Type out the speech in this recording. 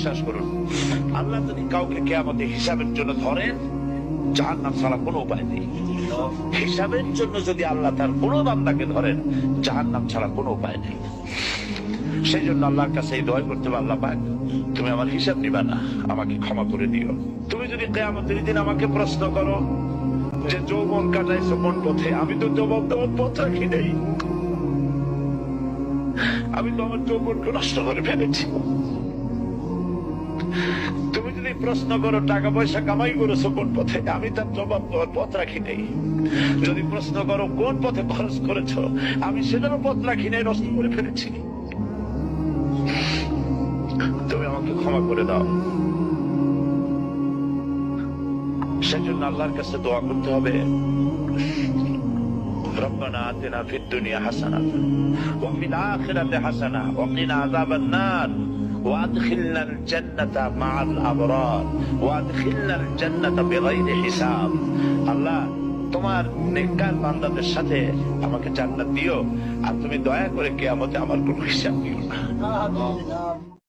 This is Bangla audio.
বিশ্বাস করুন, আল্লাহ যদি কাউকে কিয়ামতে হিসাবের জন্য ধরেন, জাহান্নাম ছাড়া কোনো উপায় নেই। হিসাবের জন্য যদি আল্লাহ তার কোনো বান্দাকে ধরেন, জাহান্নাম ছাড়া কোনো উপায় নেই। সেই জন্য আল্লাহর কাছে এই দোয়া করতে হবে, আল্লাহ পাক তুমি আমার হিসাব নিবা না, আমাকে ক্ষমা করে দিও। তুমি যদি কিয়ামতের দিন আমাকে প্রশ্ন করো যে যৌবন কাটাইছো কোন পথে, আমি তো যৌবন তোমার পথ রাখি নেই, আমি তো আমার যৌবনকে নষ্ট করে ফেলেছি। তুমি যদি প্রশ্ন করো টাকা পয়সা কামাই করেছো কোন পথে, আমি তার জবাব দেওয়ার পথ রাখি নেই। যদি প্রশ্ন করো কোন পথে খরচ করেছো, আমি সেটারও পথ রাখি নেই, নষ্ট করে ফেলেছি। তুমি আমাকে ক্ষমা করে দাও। সেজন্য আল্লাহর কাছে দোয়া করতে হবে, রব্বানা আতিনা ফিদ দুনিয়া হাসানাতান ওয়া ফিল আখিরাতি হাসানাহ ওয়া কিনা আযাবান নার ওয়া আদখিলনাল জান্নাতা মা'আল আবরার ওয়া আদখিলনাল জান্নাতা বিগাইরি হিসাব। আল্লাহ, তোমার নেককার বান্দাদের সাথে আমাকে জান্নাত দিও, আর তুমি দয়া করে কিয়ামতে আমার কোনো হিসাব দিও না।